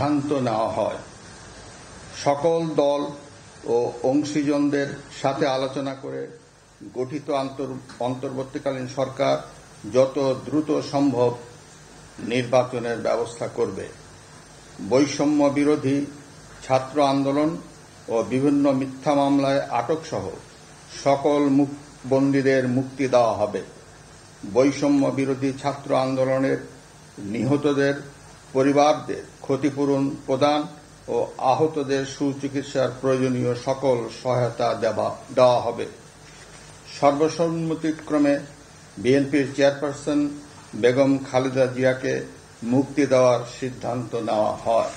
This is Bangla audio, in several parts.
সিদ্ধান্ত নেওয়া হয়। সকল দল ও অংশীজনদের সাথে আলোচনা করে গঠিত অন্তর্বর্তীকালীন সরকার যত দ্রুত সম্ভব নির্বাচনের ব্যবস্থা করবে। বৈষম্য বিরোধী ছাত্র আন্দোলন ও বিভিন্ন মিথ্যা মামলায় আটক সহ সকল বন্দীদের মুক্তি দেওয়া হবে। বৈষম্য বিরোধী ছাত্র আন্দোলনের নিহতদের পরিবারদের ক্ষতিপূরণ প্রদান ও আহতদের সুচিকিৎসার প্রয়োজনীয় সকল সহায়তা দেওয়া হবে। সর্বসম্মতিক্রমে বিএনপির চেয়ারপারসন বেগম খালেদা জিয়াকে মুক্তি দেওয়ার সিদ্ধান্ত নেওয়া হয়।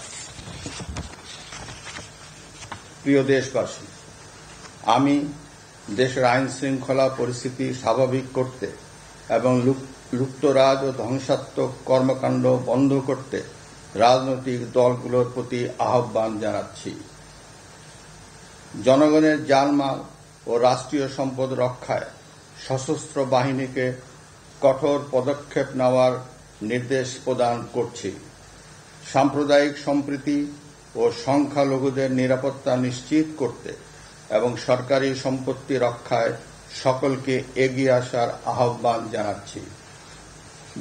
প্রিয় দেশবাসী, আমি দেশের আইন শৃঙ্খলা পরিস্থিতি স্বাভাবিক করতে এবং লুপ্তরাজ ও ধ্বংসাত্মক কর্মকাণ্ড বন্ধ করতে রাজনৈতিক দলগুলোর প্রতি আহ্বান জানাচ্ছি। জনগণের জানমাল ও রাষ্ট্রীয় সম্পদ রক্ষায় সশস্ত্র বাহিনীকে কঠোর পদক্ষেপ নেওয়ার নির্দেশ প্রদান করছি। সাম্প্রদায়িক সম্প্রীতি ও সংখ্যালঘুদের নিরাপত্তা নিশ্চিত করতে এবং সরকারি সম্পত্তি রক্ষায় সকলকে এগিয়ে আসার আহ্বান জানাচ্ছি।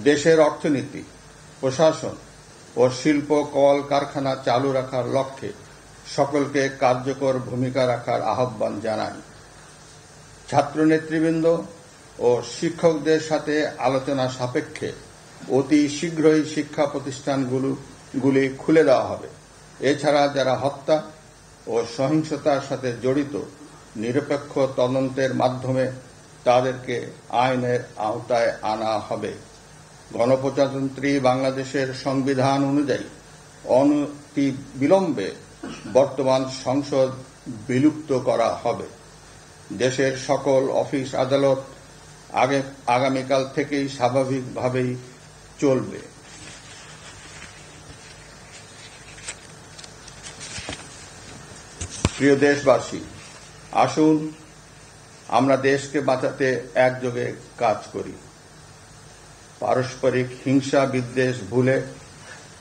দেশের অর্থনীতি, প্রশাসন ও শিল্প কল কারখানা চালু রাখার লক্ষ্যে সকলকে কার্যকর ভূমিকা রাখার আহ্বান জানাই। ছাত্র নেতৃবৃন্দ ও শিক্ষকদের সাথে আলোচনা সাপেক্ষে অতি শীঘ্রই শিক্ষা প্রতিষ্ঠানগুলি খুলে দেওয়া হবে। এছাড়া যারা হত্যা ও সহিংসতার সাথে জড়িত নিরপেক্ষ তদন্তের মাধ্যমে তাদেরকে আইনের আওতায় আনা হবে। গণপ্রজাতন্ত্রী বাংলাদেশের সংবিধান অনুযায়ী অনতি বিলম্বে বর্তমান সংসদ বিলুপ্ত করা হবে। দেশের সকল অফিস আদালত আগামীকাল থেকেই স্বাভাবিকভাবেই চলবে। প্রিয় দেশবাসী, আসুন আমরা দেশকে বাঁচাতে একযোগে কাজ করি। পারস্পরিক হিংসা বিদ্বেষ ভুলে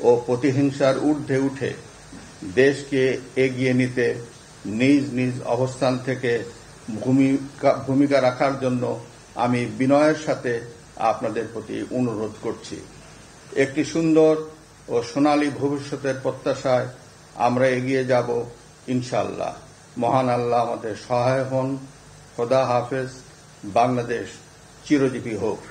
ও প্রতিহিংসার ঊর্ধ্বে উঠে দেশকে এগিয়ে নিতে নিজ নিজ অবস্থান থেকে ভূমিকা রাখার জন্য আমি বিনয়ের সাথে আপনাদের প্রতি অনুরোধ করছি। একটি সুন্দর ও সোনালী ভবিষ্যতের প্রত্যাশায় আমরা এগিয়ে যাব ইনশাআল্লাহ। মহান আল্লাহ আমাদের সহায় হন। খোদা হাফেজ। বাংলাদেশ চিরজীবী হোক।